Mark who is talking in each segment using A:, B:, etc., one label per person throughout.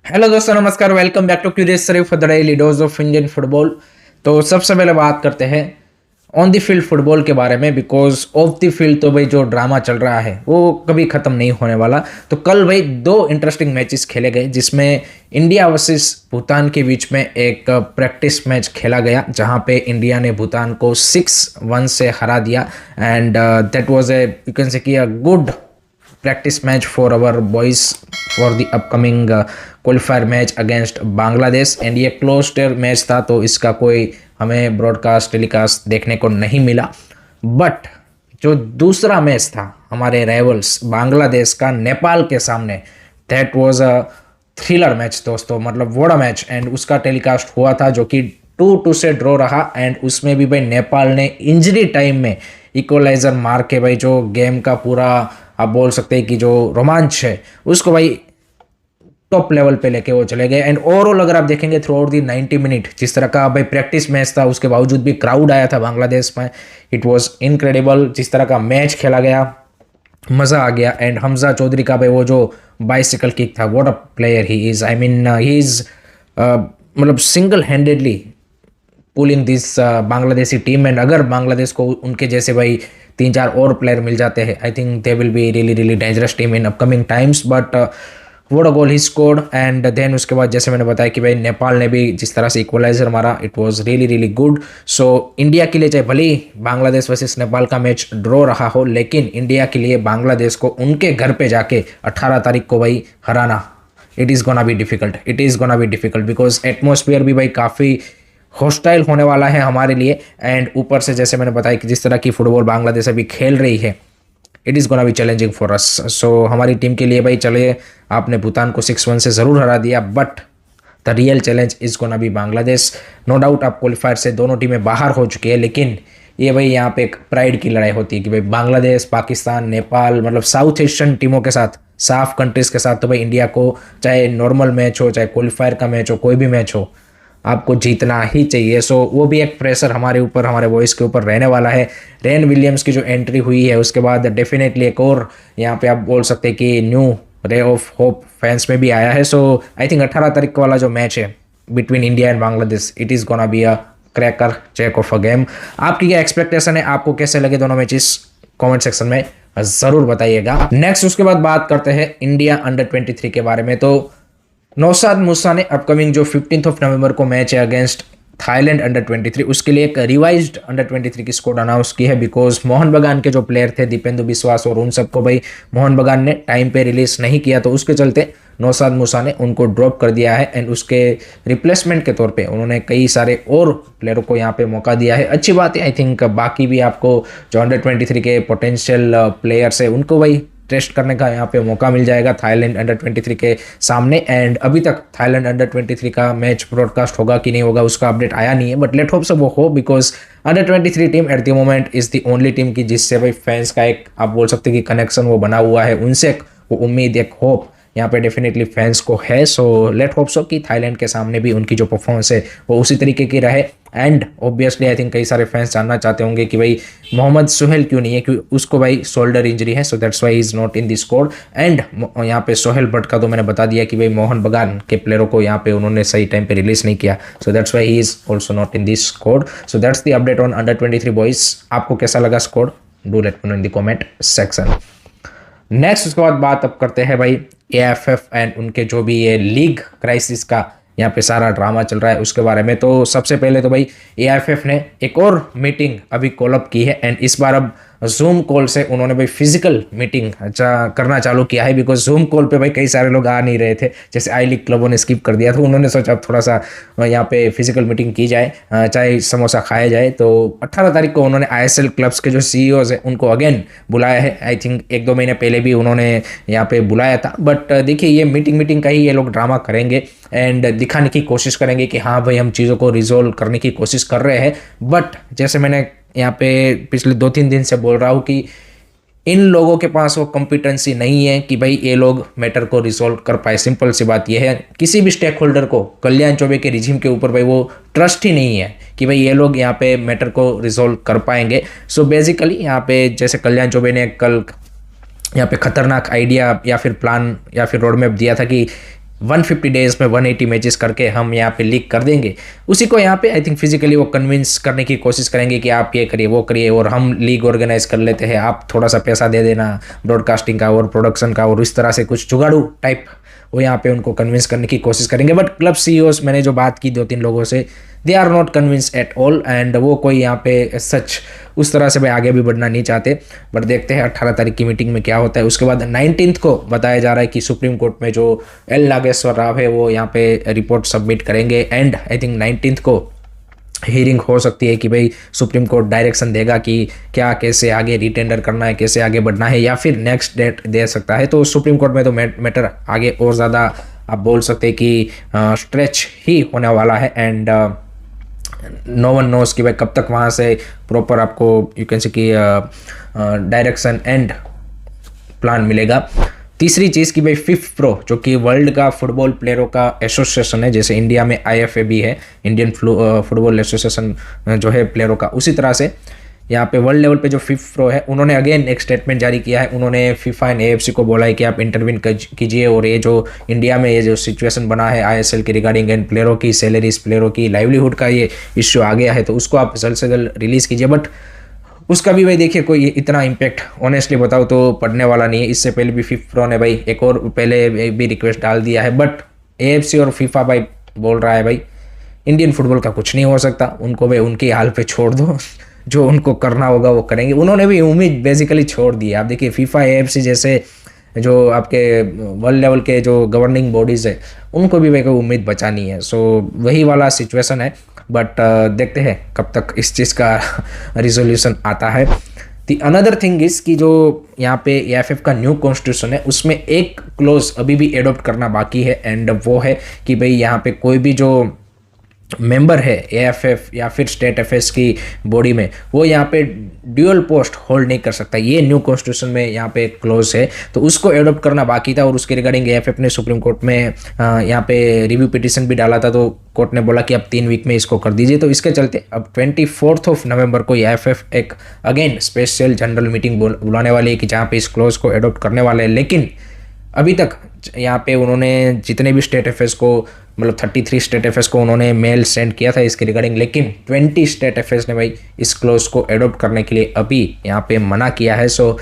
A: Hello दोस्तों, नमस्कार। Welcome back to curious Sharif for the daily dose of Indian football. तो सबसे पहले बात करते हैं ऑन द फील्ड फुटबॉल के बारे में, बिकॉज ऑफ द फील्ड तो भाई जो ड्रामा चल रहा है वो कभी ख़त्म नहीं होने वाला। तो कल भाई दो इंटरेस्टिंग मैचेस खेले गए, जिसमें इंडिया वर्सेस भूटान के बीच में एक प्रैक्टिस मैच खेला गया, जहां पे इंडिया ने भूटान को 6-1 से हरा दिया। And that was a you can say a good practice match for our boys for the upcoming qualifier match against Bangladesh. And ये क्लोज्ड मैच था, तो इसका कोई हमें ब्रॉडकास्ट टेलीकास्ट देखने को नहीं मिला। बट जो दूसरा मैच था हमारे राइवल्स बांग्लादेश का नेपाल के सामने, that was a thriller match दोस्तों, मतलब बड़ा मैच। एंड उसका टेलीकास्ट हुआ था जो कि 2-2 से ड्रॉ रहा। एंड उसमें भी भाई नेपाल ने इंजरी टाइम में इक्वलाइजर मार के भाई जो गेम का पूरा आप बोल सकते हैं कि जो रोमांच है उसको भाई टॉप लेवल पे लेके वो चले गए। एंड ओवरऑल अगर आप देखेंगे थ्रू आउट दी 90 मिनट जिस तरह का भाई प्रैक्टिस मैच था, उसके बावजूद भी क्राउड आया था बांग्लादेश में। इट वाज इनक्रेडिबल जिस तरह का मैच खेला गया, मज़ा आ गया। एंड हमजा चौधरी का भाई वो जो बाइसिकल किक था, what a player he is. I mean he is मतलब single handedly pulling this Bangladeshi team. And अगर बांग्लादेश को उनके जैसे भाई 3-4 और प्लेयर मिल जाते हैं, I think they will be really really dangerous team in upcoming times. But what a goal he scored. And then उसके बाद जैसे मैंने बताया कि भाई नेपाल ने भी जिस तरह से इक्वलाइजर मारा, it was really really good. So India के लिए चाहे भले ही बांग्लादेश वर्सेस नेपाल का मैच ड्रॉ रहा हो, लेकिन इंडिया के लिए बांग्लादेश को उनके घर पे जाके 18 तारीख को भाई हराना, it is gonna be difficult because atmosphere भी भाई काफ़ी हॉस्टाइल होने वाला है हमारे लिए। एंड ऊपर से जैसे मैंने बताया कि जिस तरह की फुटबॉल बांग्लादेश अभी खेल रही है, it is gonna be challenging for us. So हमारी टीम के लिए भाई चले, आपने भूटान को 6-1 से ज़रूर हरा दिया, but the real challenge is gonna be Bangladesh. No doubt आप क्वालिफायर से दोनों टीमें बाहर हो चुकी है, लेकिन ये भाई यहाँ पे एक प्राइड की लड़ाई होती है कि भाई बांग्लादेश, पाकिस्तान, नेपाल, मतलब साउथ एशियन टीमों के साथ, साफ कंट्रीज़ के साथ तो भाई इंडिया को चाहे नॉर्मल मैच हो, चाहे क्वालिफायर का मैच हो, कोई भी मैच हो, आपको जीतना ही चाहिए। सो वो भी एक प्रेशर हमारे ऊपर, हमारे बॉयज़ के ऊपर रहने वाला है। रेन विलियम्स की जो एंट्री हुई है उसके बाद डेफिनेटली एक और यहाँ पे आप बोल सकते हैं कि new ray of hope fans में भी आया है। सो आई थिंक 18 तारीख वाला जो मैच है between India and Bangladesh, it is gonna be a cracker check of a game. आपकी क्या एक्सपेक्टेशन है, आपको कैसे लगे दोनों मैचेस, कमेंट सेक्शन में ज़रूर बताइएगा। नेक्स्ट उसके बाद बात करते हैं इंडिया अंडर 23 के बारे में। तो नौशाद मूसा ने अपकमिंग जो 15 नवंबर को मैच है अगेंस्ट थाईलैंड अंडर 23, उसके लिए एक रिवाइज्ड अंडर 23 की स्क्वाड अनाउंस की है। बिकॉज मोहन बगान के जो प्लेयर थे दीपेंदु बिस्वास और उन सबको भाई मोहन बगान ने टाइम पे रिलीज नहीं किया, तो उसके चलते नौशाद मूसा ने उनको ड्रॉप कर दिया है। एंड उसके रिप्लेसमेंट के तौर पे उन्होंने कई सारे और प्लेयरों को यहाँ पे मौका दिया है। अच्छी बात है। आई थिंक बाकी भी आपको जो अंडर 23 के पोटेंशियल प्लेयर्स है उनको भाई टेस्ट करने का यहाँ पे मौका मिल जाएगा थाईलैंड अंडर 23 के सामने। एंड अभी तक थाईलैंड अंडर 23 का मैच ब्रॉडकास्ट होगा कि नहीं होगा उसका अपडेट आया नहीं है, बट लेट होप से वो हो, because under 23 team at the moment is the only team की जिससे भाई फैंस का एक आप बोल सकते हैं कि कनेक्शन वो बना हुआ है, उनसे वो उम्मीद, एक होप यहाँ पे डेफिनेटली फैंस को है। सो लेट होप सो कि थाईलैंड के सामने भी उनकी जो परफॉर्मेंस है वो उसी तरीके की रहे। एंड ऑब्वियसली आई थिंक कई सारे फैंस जानना चाहते होंगे कि भाई मोहम्मद सुहेल क्यों नहीं है, क्योंकि उसको भाई शोल्डर इंजरी है, so that's why is not in the squad. And यहाँ पे सोहेल भट्ट का तो मैंने बता दिया कि भाई मोहन बगान के प्लेयरों को यहाँ पे उन्होंने सही टाइम पे रिलीज नहीं किया, so that's why he is also not in this squad. So that's the update on under 23 boys. आपको कैसा लगा squad, do let me know in the comment section. Next उसके बाद बात अब करते हैं भाई एएफएफ एंड उनके जो भी ये लीग क्राइसिस का यहाँ पे सारा ड्रामा चल रहा है उसके बारे में। तो सबसे पहले तो भाई एआईएफएफ ने एक और मीटिंग अभी कॉल अप की है। एंड इस बार अब जूम कॉल से उन्होंने भाई फिजिकल मीटिंग करना चालू किया है, बिकॉज जूम कॉल पे भाई कई सारे लोग आ नहीं रहे थे, जैसे आई लीग क्लबों ने स्किप कर दिया, तो उन्होंने सोचा अब थोड़ा सा यहाँ पे फिजिकल मीटिंग की जाए, चाहे समोसा खाया जाए। तो 18 तारीख को उन्होंने आईएसएल क्लब्स के जो सीईओज हैं उनको अगेन बुलाया है। आई थिंक 1-2 महीने पहले भी उन्होंने यहाँ पे बुलाया था, बट देखिए ये मीटिंग का ही ये लोग ड्रामा करेंगे एंड दिखाने की कोशिश करेंगे कि हाँ भाई हम चीज़ों को रिजोल्व करने की कोशिश कर रहे हैं। बट जैसे मैंने यहाँ पे पिछले 2-3 दिन से बोल रहा हूँ कि इन लोगों के पास वो कॉम्पिटेंसी नहीं है कि भाई ये लोग मैटर को रिजोल्व कर पाए। सिंपल सी बात ये है, किसी भी स्टेक होल्डर को कल्याण चौबे के रिजीम के ऊपर भाई वो ट्रस्ट ही नहीं है कि भाई ये लोग यहाँ पे मैटर को रिजोल्व कर पाएंगे। सो बेसिकली यहाँ पे जैसे कल्याण चौबे ने कल यहाँ पे खतरनाक आइडिया या फिर प्लान या फिर रोड मैप दिया था कि 150 डेज में 180 मैचेस करके हम यहाँ पे लीग कर देंगे। उसी को यहाँ पे आई थिंक फिजिकली वो कन्विंस करने की कोशिश करेंगे कि आप ये करिए वो करिए और हम लीग ऑर्गेनाइज कर लेते हैं, आप थोड़ा सा पैसा दे देना ब्रॉडकास्टिंग का और प्रोडक्शन का, और इस तरह से कुछ जुगाड़ू टाइप वो यहाँ पे उनको कन्विंस करने की कोशिश करेंगे। बट क्लब सीईओज मैंने जो बात की 2-3 लोगों से, they are not convince at all, and वो कोई यहाँ पे सच उस तरह से भाई आगे भी बढ़ना नहीं चाहते। बट देखते हैं 18 तारीख की मीटिंग में क्या होता है। उसके बाद 19 को बताया जा रहा है कि सुप्रीम कोर्ट में जो एल नागेश्वर राव है वो यहाँ पे रिपोर्ट सबमिट करेंगे, एंड आई थिंक 19 को हियरिंग हो सकती है कि भाई सुप्रीम कोर्ट डायरेक्शन देगा कि क्या कैसे आगे रिटेंडर करना है, कैसे आगे बढ़ना है, या फिर नेक्स्ट डेट दे सकता है। तो सुप्रीम कोर्ट में तो मैटर आगे और ज़्यादा आप बोल सकते हैं कि स्ट्रेच ही होने वाला है, एंड नो वन नोस कि भाई कब तक वहाँ से प्रॉपर आपको यू कैन से कि डायरेक्शन एंड प्लान मिलेगा। तीसरी चीज़ कि भाई फिफ प्रो जो कि वर्ल्ड का फुटबॉल प्लेयरों का एसोसिएशन है, जैसे इंडिया में IFAB है, इंडियन फुटबॉल एसोसिएशन जो है प्लेयरों का, उसी तरह से यहाँ पे वर्ल्ड लेवल पे जो फिफ प्रो है उन्होंने अगेन एक स्टेटमेंट जारी किया है। उन्होंने फीफा एंड AFC को बोला है कि आप इंटरवीन कीजिए और ये जो इंडिया में ये जो सिचुएशन बना है ISL के रिगार्डिंग एंड प्लेयरों की सैलरीज, प्लेयरों की लाइवलीहुड का ये इश्यू आ गया है, तो उसको आप जल्द से जल्द रिलीज़ कीजिए। बट उसका भी भाई देखिए कोई इतना इम्पैक्ट ऑनेस्टली बताओ तो पड़ने वाला नहीं है। इससे पहले भी फिफ प्रो ने भाई एक और पहले भी रिक्वेस्ट डाल दिया है, बट AFC और फीफा भाई बोल रहा है भाई इंडियन फुटबॉल का कुछ नहीं हो सकता, उनको भाई उनके हाल पे छोड़ दो, जो उनको करना होगा वो करेंगे। उन्होंने भी उम्मीद बेसिकली छोड़ दी है। आप देखिए फीफा AFC जैसे जो आपके वर्ल्ड लेवल के जो गवर्निंग बॉडीज़ है उनको भी भाई कोई उम्मीद बचा नहीं है। सो वही वाला सिचुएशन है, बट देखते हैं कब तक इस चीज़ का रिजोल्यूशन आता है। दी अनदर थिंग इज़ कि जो यहाँ पे AFF का न्यू कॉन्स्टिट्यूशन है उसमें एक क्लोज अभी भी एडॉप्ट करना बाकी है, एंड वो है कि भाई यहाँ पे कोई भी जो मेंबर है AFF या फिर स्टेट अफेयर्स की बॉडी में वो यहाँ पे ड्यूअल पोस्ट होल्ड नहीं कर सकता। ये न्यू कॉन्स्टिट्यूशन में यहाँ पे क्लोज है, तो उसको एडॉप्ट करना बाकी था, और उसके रिगार्डिंग AFF ने सुप्रीम कोर्ट में यहाँ पे रिव्यू पिटिशन भी डाला था, तो कोर्ट ने बोला कि अब 3 वीक में इसको कर दीजिए। तो इसके चलते अब 24 नवंबर को AFF एक अगेन स्पेशल जनरल मीटिंग बुलाने वाली है कि जहाँ पे इस क्लोज को एडॉप्ट करने वाले हैं। लेकिन अभी तक यहाँ पे उन्होंने जितने भी स्टेट अफेयर्स को, मतलब 33 स्टेट अफेयर्स को उन्होंने मेल सेंड किया था इसके रिगार्डिंग, लेकिन 20 स्टेट अफेयर्स ने भाई इस क्लोज को एडॉप्ट करने के लिए अभी यहाँ पे मना किया है। सो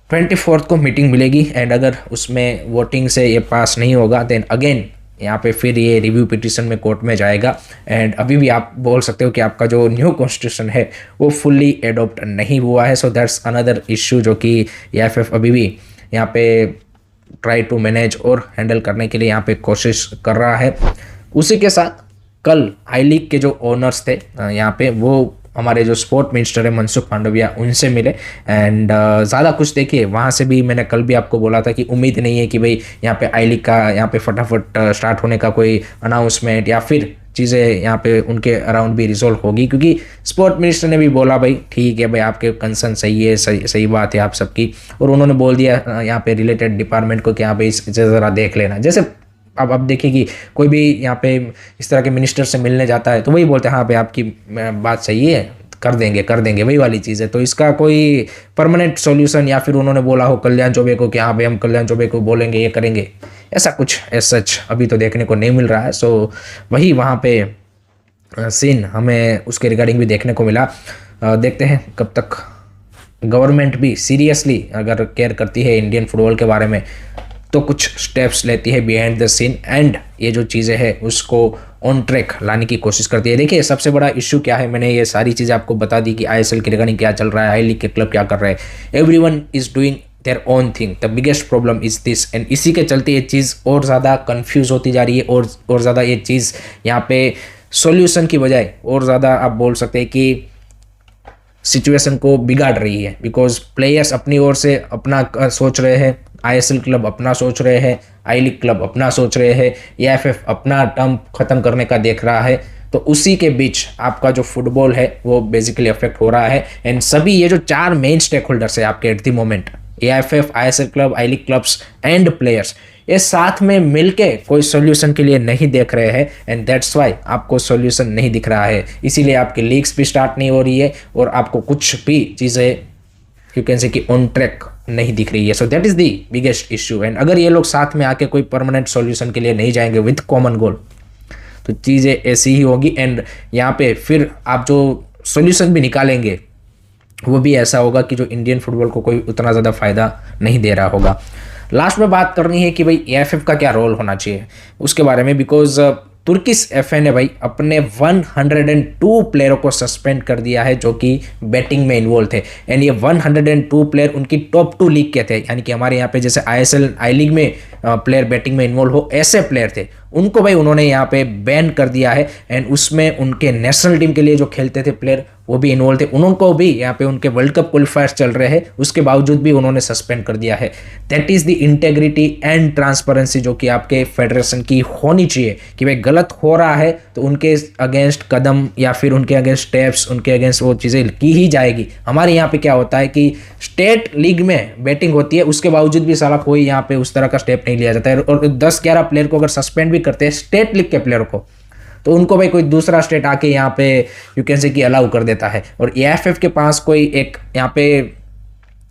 A: 24 को मीटिंग मिलेगी, एंड अगर उसमें वोटिंग से ये पास नहीं होगा देन अगेन यहाँ पे फिर ये रिव्यू पिटिशन में कोर्ट में जाएगा। एंड अभी भी आप बोल सकते हो कि आपका जो न्यू कॉन्स्टिट्यूशन है वो फुल्ली एडॉप्ट नहीं हुआ है। सो दैट्स अनदर इशू जो कि AFF अभी भी यहाँ पे ट्राई टू मैनेज और हैंडल करने के लिए यहाँ पे कोशिश कर रहा है। उसी के साथ कल आई लीग के जो ओनर्स थे यहाँ पे, वो हमारे जो स्पोर्ट मिनिस्टर है मनसुख मांडविया, उनसे मिले, एंड ज़्यादा कुछ देखिए वहाँ से भी मैंने कल भी आपको बोला था कि उम्मीद नहीं है कि भाई यहाँ पे आई लीग का यहाँ पे फटाफट स्टार्ट होने का कोई अनाउंसमेंट या फिर चीज़ें यहाँ पे उनके अराउंड भी रिजोल्व होगी, क्योंकि स्पोर्ट मिनिस्टर ने भी बोला भाई ठीक है भाई आपके कंसर्न सही है, सही बात है आप सबकी, और उन्होंने बोल दिया यहाँ पे रिलेटेड डिपार्टमेंट को कि यहाँ पे इसे ज़रा देख लेना। जैसे अब देखिए कि कोई भी यहाँ पे इस तरह के मिनिस्टर से मिलने जाता है तो वही बोलते हैं हाँ भाई आपकी बात सही है, कर देंगे वही वाली चीज़ है। तो इसका कोई परमानेंट सॉल्यूशन या फिर उन्होंने बोला हो कल्याण चौबे को कि हाँ भाई हम कल्याण चौबे को बोलेंगे ये करेंगे, ऐसा कुछ सच अभी तो देखने को नहीं मिल रहा है। सो वही वहाँ पे सीन हमें उसके रिगार्डिंग भी देखने को मिला। देखते हैं कब तक गवर्नमेंट भी सीरियसली अगर केयर करती है इंडियन फुटबॉल के बारे में तो कुछ स्टेप्स लेती है बिहाइंड द सीन, एंड ये जो चीज़ें हैं उसको ऑन ट्रैक लाने की कोशिश करती है। देखिए सबसे बड़ा इशू क्या है, मैंने ये सारी चीज़ें आपको बता दी कि ISL के रिगार्डिंग क्या चल रहा है, आई लीग के क्लब क्या कर रहे हैं, everyone is doing their own thing, the biggest problem is this, and इसी के चलते ये चीज़ और ज़्यादा कन्फ्यूज़ होती जा रही है, और ज़्यादा ये चीज़ यहाँ पे सॉल्यूशन की बजाय और ज़्यादा आप बोल सकते हैं कि सिचुएशन को बिगाड़ रही है, बिकॉज प्लेयर्स अपनी ओर से अपना सोच रहे हैं, ISL क्लब अपना सोच रहे हैं, आई लीग क्लब अपना सोच रहे हैं, AFF अपना टर्म ख़त्म करने का देख रहा है। तो उसी के बीच आपका जो फुटबॉल है वो बेसिकली अफेक्ट हो रहा है, एंड सभी ये जो 4 मेन स्टेक होल्डर्स है आपके at the moment, AFF, ISL club, I league clubs and players, ये साथ में मिलके कोई सॉल्यूशन के लिए नहीं देख रहे हैं, एंड दैट्स वाई आपको सॉल्यूशन नहीं दिख रहा है। इसीलिए आपकी लीग्स भी स्टार्ट नहीं हो रही है और आपको कुछ भी चीज़ें यू कैन से कि ऑन ट्रैक नहीं दिख रही है। So that is the biggest issue. And अगर ये लोग साथ में आके कोई परमानेंट सॉल्यूशन के लिए नहीं जाएंगे विद कॉमन गोल, तो चीज़ें ऐसी ही होगी। एंड यहाँ पे फिर आप जो सॉल्यूशन भी निकालेंगे वो भी ऐसा होगा कि जो इंडियन फुटबॉल को कोई उतना ज़्यादा फ़ायदा नहीं दे रहा होगा। लास्ट में बात करनी है कि भाई एएफएफ का क्या रोल होना चाहिए उसके बारे में, बिकॉज तुर्किश एफए ने भाई अपने 102 प्लेयरों को सस्पेंड कर दिया है जो कि बैटिंग में इन्वॉल्व थे। एंड ये 102 प्लेयर उनकी टॉप 2 लीग के थे, यानी कि हमारे यहाँ पे जैसे आईएसएल आई लीग में प्लेयर बैटिंग में इन्वॉल्व हो ऐसे प्लेयर थे, उनको भाई उन्होंने यहाँ पे बैन कर दिया है। एंड उसमें उनके नेशनल टीम के लिए जो खेलते थे प्लेयर वो भी इन्वॉल्व थे, उनको भी यहाँ पे उनके वर्ल्ड कप क्वालिफायर्स चल रहे हैं उसके बावजूद भी उन्होंने सस्पेंड कर दिया है। That is the integrity and transparency जो कि आपके फेडरेशन की होनी चाहिए कि भाई गलत हो रहा है तो उनके अगेंस्ट कदम या फिर उनके अगेंस्ट स्टेप्स, उनके अगेंस्ट वो चीज़ें की ही जाएगी। हमारे यहाँ पे क्या होता है कि स्टेट लीग में बैटिंग होती है उसके बावजूद भी साला कोई यहाँ पे उस तरह का स्टेप नहीं लिया जाता है। और 10-11 प्लेयर को अगर सस्पेंड भी करते हैं स्टेट लीग के प्लेयर को, तो उनको भाई कोई दूसरा स्टेट आके यहाँ पे यू कैन से कि अलाउ कर देता है। और एएफएफ के पास कोई एक यहाँ पे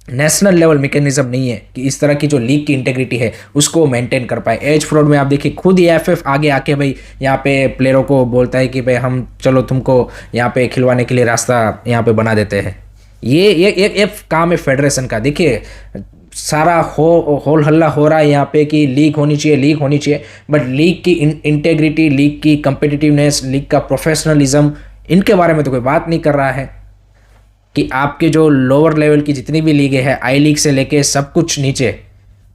A: नेशनल लेवल मैकेनिज्म नहीं है कि इस तरह की जो लीग की इंटेग्रिटी है उसको मेंटेन कर पाए। एज फ्रॉड में आप देखिए खुद एएफएफ आगे आके भाई यहाँ पे प्लेयरों को बोलता है कि भाई हम चलो तुमको यहाँ पे खिलवाने के लिए रास्ता यहाँ पे बना देते हैं। ये काम है फेडरेशन का। देखिए सारा होल हल्ला हो रहा है यहाँ पे कि लीग होनी चाहिए, बट लीग की इंटेग्रिटी, लीग की कम्पिटिटिवनेस, लीग का प्रोफेशनलिज्म, इनके बारे में तो कोई बात नहीं कर रहा है कि आपके जो लोअर लेवल की जितनी भी लीगें हैं, आई लीग से लेके सब कुछ नीचे,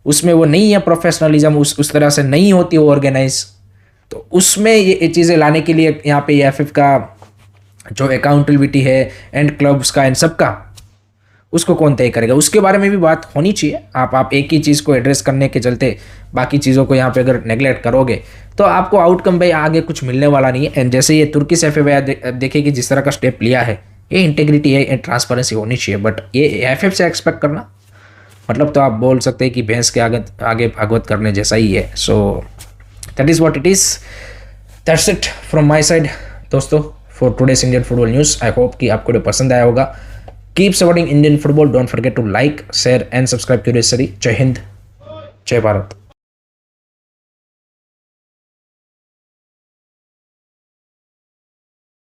A: उसमें वो नहीं है प्रोफेशनलिज्म, उस तरह से नहीं होती वो ऑर्गेनाइज। तो उसमें ये चीज़ें लाने के लिए यहाँ पे एएफएफ का जो अकाउंटेबिलिटी है एंड क्लब्स का एंड सबका, उसको कौन तय करेगा, उसके बारे में भी बात होनी चाहिए। आप एक ही चीज़ को एड्रेस करने के चलते बाकी चीज़ों को यहाँ पे अगर नेगलेक्ट करोगे तो आपको आउटकम भाई आगे कुछ मिलने वाला नहीं है। एंड जैसे ये तुर्की एफए देखिए कि जिस तरह का स्टेप लिया है, ये इंटेग्रिटी है एंड ट्रांसपेरेंसी होनी चाहिए, बट ये एएफएफ से एक्सपेक्ट करना मतलब तो आप बोल सकते हैं कि भैंस के आगे भागवत करने जैसा ही है। So that is what it is, that's it from my side दोस्तों for today's Indian football news. I hope कि आपको पसंद आया होगा। Keep supporting Indian football. Don't forget to like, share and subscribe to Curious Study. Jai Hind, Jai Bharat.